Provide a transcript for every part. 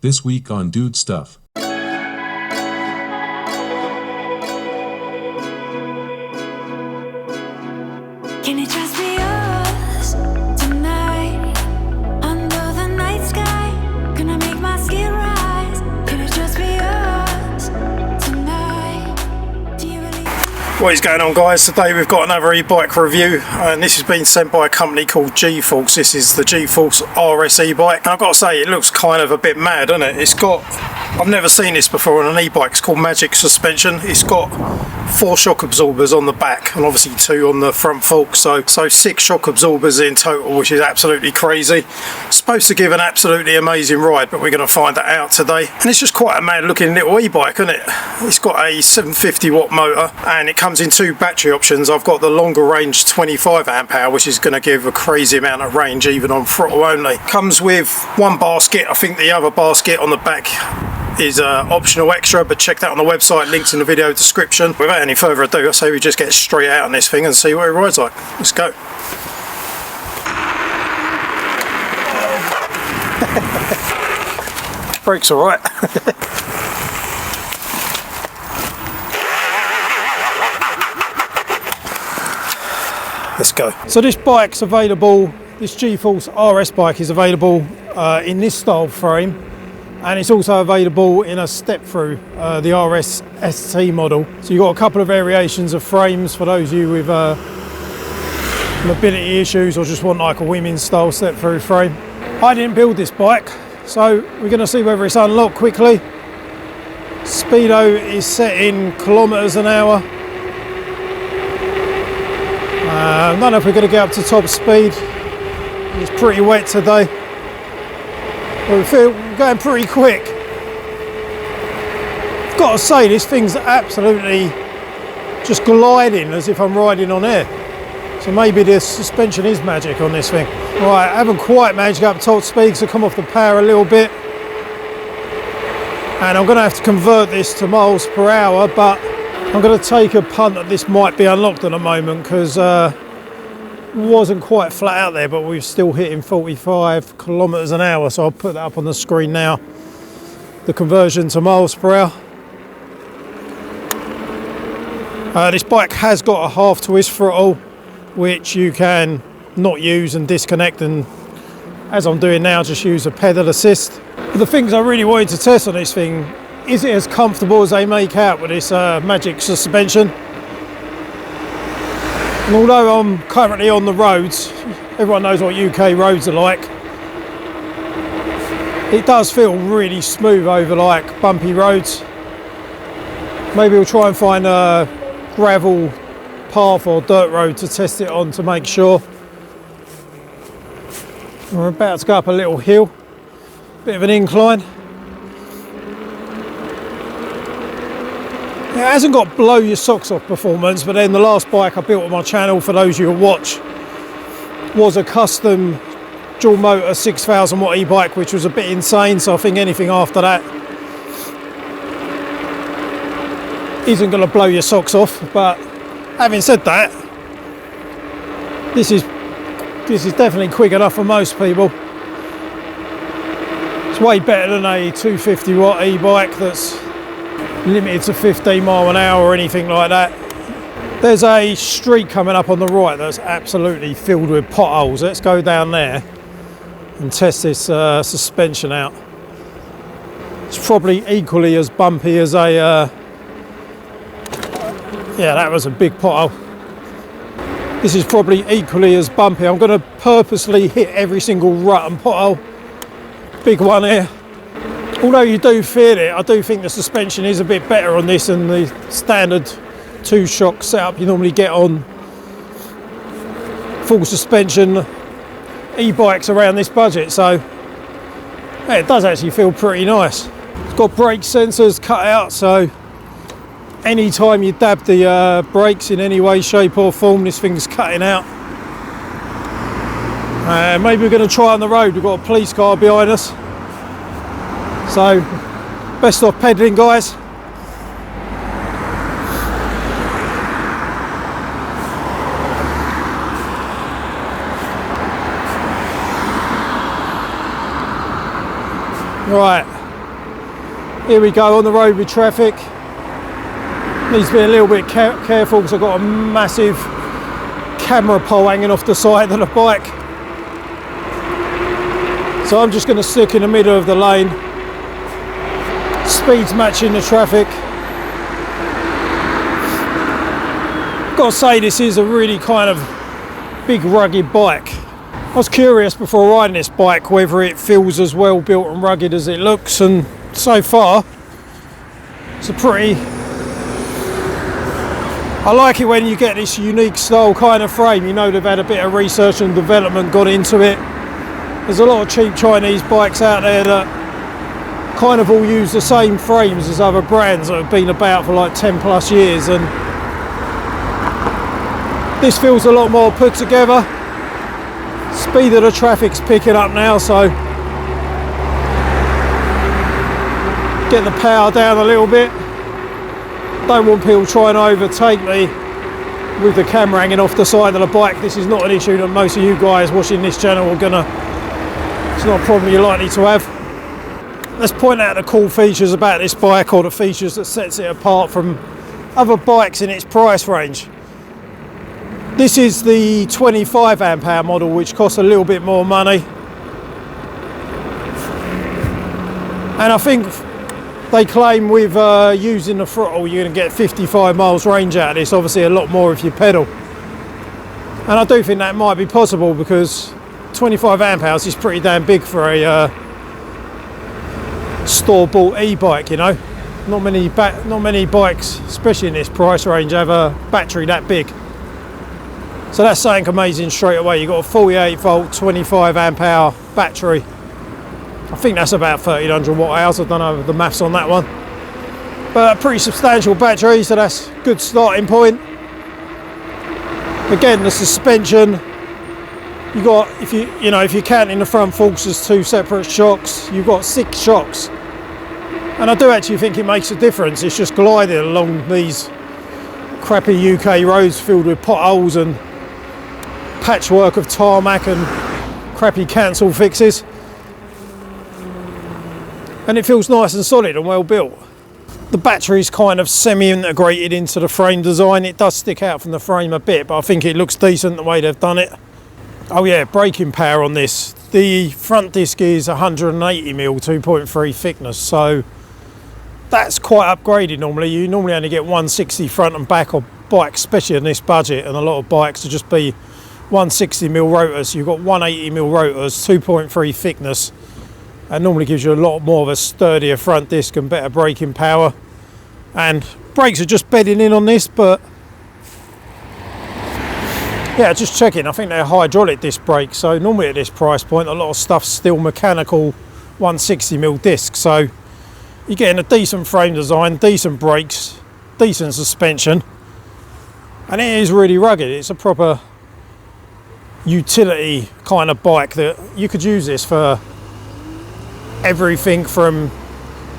This week on Dude Stuff. Can it just be us tonight? Under the night sky, gonna make my skin rise. Can it just be us tonight? Do you really? What is going on, guys? Today we've got another e-bike review, and this has been sent by a company called G-Force. This is the G-Force RSE bike, and I've got to say, it looks kind of a bit mad, doesn't it? It's got, I've never seen this before on an e-bike. It's called Magic Suspension. It's got 4 shock absorbers on the back and obviously 2 on the front fork, so 6 shock absorbers in total, which is absolutely crazy. Supposed to give an absolutely amazing ride, but we're going to find that out today. And it's just quite a mad looking little e-bike, isn't it? It's got a 750 watt motor and it comes in 2 battery options. I've got the longer range 25 amp hour, which is going to give a crazy amount of range even on throttle only. Comes with 1 basket. I think the other basket on the back is optional extra, but check that on the website, links in the video description. Without any further ado, I say we just get straight out on this thing and see what it rides like. Let's go. Brakes all right. Let's go. So this bike's available, this G-Force RS bike is available in this style frame. And it's also available in a step through, the RS ST model. So you've got a couple of variations of frames for those of you with mobility issues or just want like a women's style step through frame. I didn't build this bike, so we're going to see whether it's unlocked quickly. Speedo is set in kilometers an hour. I don't know if we're going to get up to top speed. It's pretty wet today. We feel going pretty quick. I've got to say, this thing's absolutely just gliding as if I'm riding on air. So maybe the suspension is magic on this thing. Right, I haven't quite managed to get up to top speed, so come off the power a little bit. And I'm going to have to convert this to miles per hour, but I'm going to take a punt that this might be unlocked at the moment because wasn't quite flat out there, but we're still hitting 45 kilometers an hour, so I'll put that up on the screen now, the conversion to miles per hour. This bike has got a half twist throttle which you can not use and disconnect, and as I'm doing now, just use a pedal assist. But the things I really wanted to test on this thing, is it as comfortable as they make out with this Magic Suspension? And although I'm currently on the roads, everyone knows what UK roads are like, it does feel really smooth over like bumpy roads. Maybe we'll try and find a gravel path or dirt road to test it on to make sure. We're about to go up a little hill, bit of an incline. It hasn't got blow your socks off performance, but then the last bike I built on my channel, for those of you who watch, was a custom dual motor 6,000 watt e-bike, which was a bit insane, so I think anything after that isn't going to blow your socks off. But having said that, this is definitely quick enough for most people. It's way better than a 250 watt e-bike that's limited to 15 mile an hour or anything like that. There's a street coming up on the right that's absolutely filled with potholes. Let's go down there and test this suspension out. It's probably equally as bumpy as a yeah, that was a big pothole. This is probably equally as bumpy. I'm going to purposely hit every single rut and pothole. Big one here. Although you do feel it, I do think the suspension is a bit better on this than the standard 2-shock setup you normally get on full suspension e-bikes around this budget. So yeah, it does actually feel pretty nice. It's got brake sensors cut out, so anytime you dab the brakes in any way, shape or form, this thing's cutting out. Maybe we're going to try on the road. We've got a police car behind us. So, best off pedalling, guys. Right, Here we go on the road with traffic. Needs to be a little bit careful because I've got a massive camera pole hanging off the side of the bike. So I'm just going to stick in the middle of the lane. Speed's matching the traffic. Got to say, this is a really kind of big rugged bike. I was curious before riding this bike whether it feels as well built and rugged as it looks, and so far it's a pretty... I like it when you get this unique style kind of frame. You know they've had a bit of research and development got into it. There's a lot of cheap Chinese bikes out there that kind of all use the same frames as other brands that have been about for like 10 plus years, and this feels a lot more put together. Speed of the traffic's picking up now, so get the power down a little bit. Don't want people trying to overtake me with the camera hanging off the side of the bike. This is not an issue that most of you guys watching this channel are gonna, it's not a problem you're likely to have. Let's point out the cool features about this bike, or the features that sets it apart from other bikes in its price range. This is the 25 amp hour model, which costs a little bit more money. And I think they claim with using the throttle you're going to get 55 miles range out of this, obviously a lot more if you pedal. And I do think that might be possible because 25 amp hours is pretty damn big for a store-bought e-bike, you know. Not many bikes, especially in this price range, have a battery that big. So that's saying amazing straight away. You've got a 48 volt 25 amp hour battery. I think that's about 1300 watt hours. I don't know the maths on that one, but a pretty substantial battery, so that's a good starting point. Again, the suspension, you got, if you're counting the front forks as 2 separate shocks, you've got 6 shocks, and I do actually think it makes a difference. It's just gliding along these crappy UK roads filled with potholes and patchwork of tarmac and crappy cancel fixes. And it feels nice and solid and well built. The battery's kind of semi-integrated into the frame design. It does stick out from the frame a bit, but I think it looks decent the way they've done it. Oh yeah, braking power on this. The front disc is 180mm 2.3 thickness, so that's quite upgraded normally. You normally only get 160 front and back on bikes, especially in this budget, and a lot of bikes to just be 160mm rotors. You've got 180mm rotors, 2.3 thickness, and normally gives you a lot more of a sturdier front disc and better braking power. And brakes are just bedding in on this, but yeah, just checking, I think they're hydraulic disc brakes, so normally at this price point a lot of stuff's still mechanical 160mm disc, so you're getting a decent frame design, decent brakes, decent suspension, and it is really rugged. It's a proper utility kind of bike that you could use this for everything from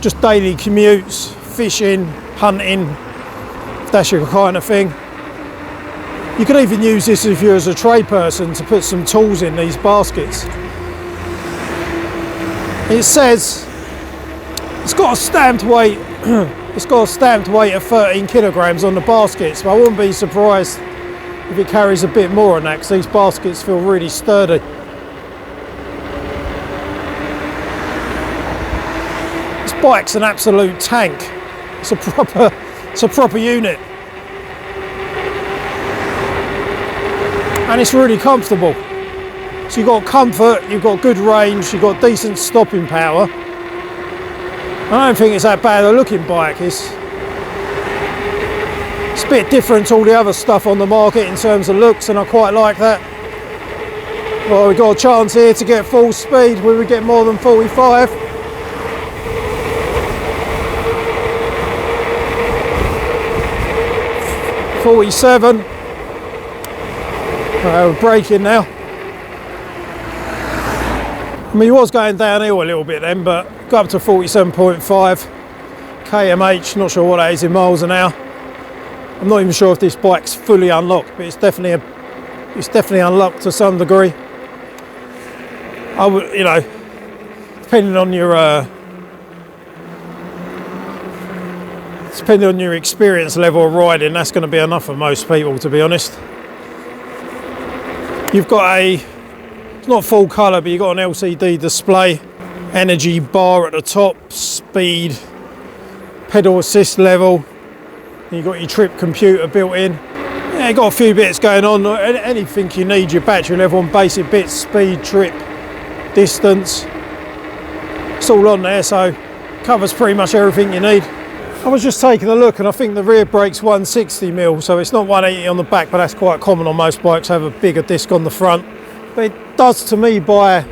just daily commutes, fishing, hunting, if that's your kind of thing. You could even use this if you're as a trade person to put some tools in these baskets. It says it's got a stamped weight it's got a stamped weight of 13 kilograms on the baskets, but I wouldn't be surprised if it carries a bit more on that, because these baskets feel really sturdy. This bike's an absolute tank. It's a proper unit, and it's really comfortable. So you've got comfort, you've got good range, you've got decent stopping power. I don't think it's that bad a looking bike. It's a bit different to all the other stuff on the market in terms of looks, and I quite like that. Well, we've got a chance here to get full speed where we get more than 45. .47. We're braking now. I mean, he was going downhill a little bit then, but got up to 47.5 kmh. Not sure what that is in miles an hour. I'm not even sure if this bike's fully unlocked, but it's definitely unlocked to some degree. I would, depending on your depending on your experience level of riding, that's going to be enough for most people, to be honest. You've got it's not full colour, but you've got an LCD display, energy bar at the top, speed, pedal assist level, and you've got your trip computer built in. Yeah, you've got a few bits going on, anything you need, your battery level and basic bits, speed, trip, distance, it's all on there, so covers pretty much everything you need. I was just taking a look and I think the rear brake's 160mm, so it's not 180 on the back, but that's quite common on most bikes, have a bigger disc on the front. But it does, to me, by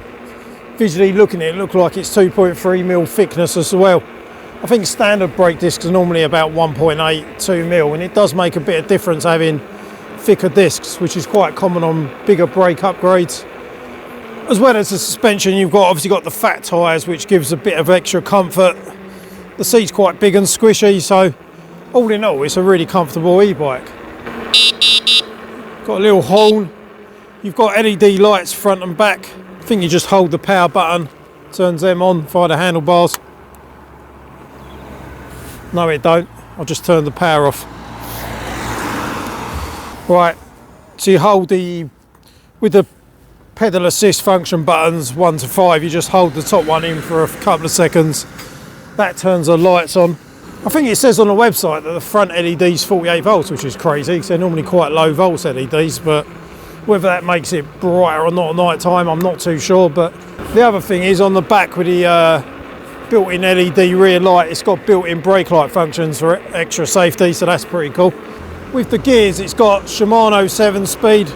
visually looking at it, look like it's 2.3mm thickness as well. I think standard brake discs are normally about 1.8, 2mm, and it does make a bit of difference having thicker discs, which is quite common on bigger brake upgrades. As well as the suspension, you've obviously got the fat tyres, which gives a bit of extra comfort. The seat's quite big and squishy, so all in all, it's a really comfortable e-bike. Got a little horn. You've got LED lights front and back. I think you just hold the power button, turns them on via the handlebars. No, it don't. I'll just turn the power off. Right, so you hold with the pedal assist function buttons 1 to 5, you just hold the top one in for a couple of seconds. That turns the lights on. I think it says on the website that the front LED's 48 volts, which is crazy because they're normally quite low volts LEDs, but whether that makes it brighter or not at night time, I'm not too sure. But the other thing is on the back with the built-in LED rear light, it's got built-in brake light functions for extra safety, so that's pretty cool. With the gears, it's got Shimano 7-speed,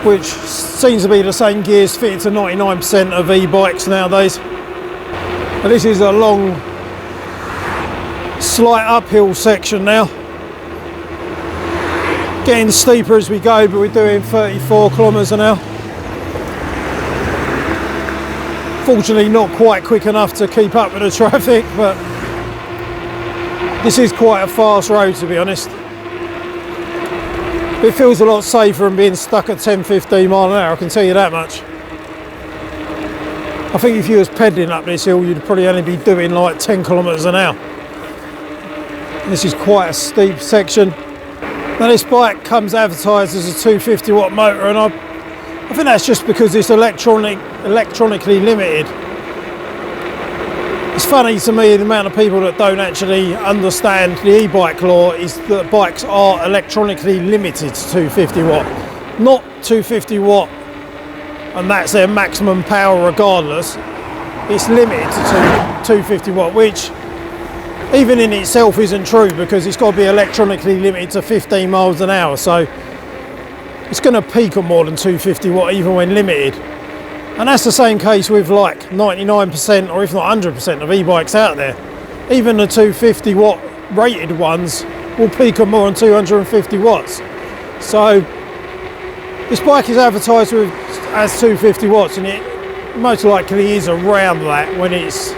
which seems to be the same gears fitted to 99% of e-bikes nowadays. And this is a long, slight uphill section now. Getting steeper as we go, but we're doing 34 kilometres an hour. Fortunately not quite quick enough to keep up with the traffic, but this is quite a fast road, to be honest. It feels a lot safer than being stuck at 10-15 mile an hour, I can tell you that much. I think if you was pedalling up this hill, you'd probably only be doing like 10 kilometres an hour. This is quite a steep section. Now this bike comes advertised as a 250 watt motor, and I think that's just because it's electronically limited. It's funny to me the amount of people that don't actually understand the e-bike law is that bikes are electronically limited to 250 watt, not 250 watt. And that's their maximum power regardless. It's limited to 250 watt, which even in itself isn't true because it's got to be electronically limited to 15 miles an hour, so it's going to peak at more than 250 watt even when limited. And that's the same case with like 99% or if not 100% of e-bikes out there. Even the 250 watt rated ones will peak at more than 250 watts. So this bike is advertised as 250 watts, and it most likely is around that when it's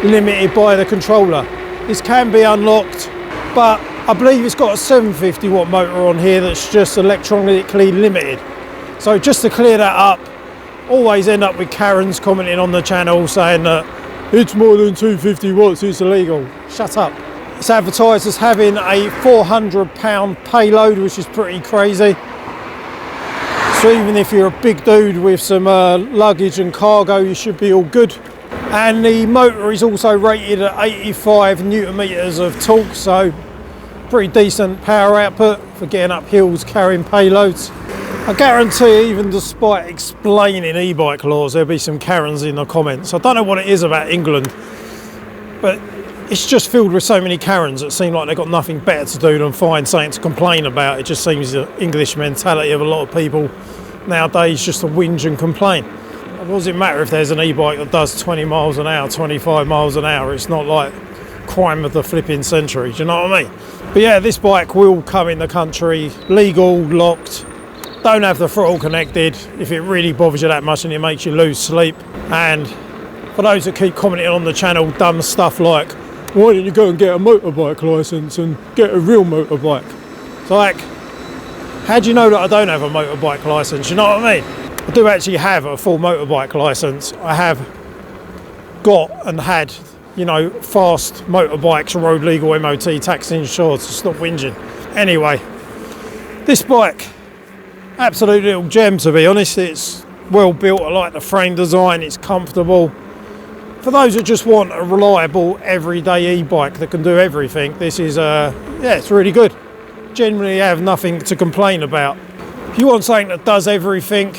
limited by the controller. This can be unlocked, but I believe it's got a 750 watt motor on here that's just electronically limited. So just to clear that up, always end up with Karens commenting on the channel saying that it's more than 250 watts, it's illegal. Shut up. It's advertised as having a 400-pound payload, which is pretty crazy. So even if you're a big dude with some luggage and cargo, you should be all good. And the motor is also rated at 85 newton meters of torque, so pretty decent power output for getting up hills carrying payloads. I guarantee, even despite explaining e-bike laws, there'll be some Karens in the comments. I don't know what it is about England, but it's just filled with so many Karens that seem like they've got nothing better to do than find something to complain about. It just seems the English mentality of a lot of people nowadays, just to whinge and complain. What does it matter if there's an e-bike that does 20 miles an hour, 25 miles an hour? It's not like crime of the flipping century, do you know what I mean? But yeah, this bike will come in the country, legal, locked, don't have the throttle connected if it really bothers you that much and it makes you lose sleep. And for those that keep commenting on the channel dumb stuff like, why don't you go and get a motorbike licence and get a real motorbike? It's like, how do you know that I don't have a motorbike licence? You know what I mean? I do actually have a full motorbike licence. I have got and had you know, fast motorbikes, road legal, MOT, tax insured, so stop whinging. Anyway, this bike, absolute little gem to be honest. It's well built, I like the frame design, it's comfortable. For those that just want a reliable everyday e-bike that can do everything, this is yeah, it's really good. Generally have nothing to complain about. If you want something that does everything,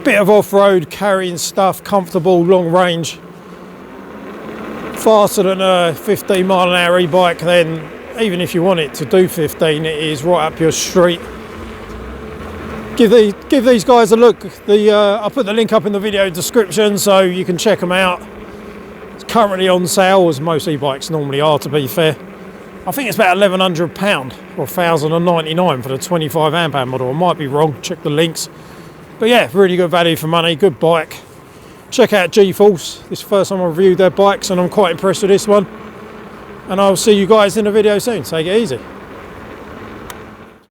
bit of off-road, carrying stuff, comfortable, long range, faster than a 15 mile an hour e-bike, then even if you want it to do 15, it is right up your street. Give these guys a look. I'll put the link up in the video description so you can check them out. It's currently on sale, as most e-bikes normally are, to be fair. I think it's about £1,100 or £1,099 for the 25 amp hour model. I might be wrong, check the links. But yeah, really good value for money, good bike. Check out G-Force. This is the first time I've reviewed their bikes and I'm quite impressed with this one. And I'll see you guys in a video soon. Take it easy.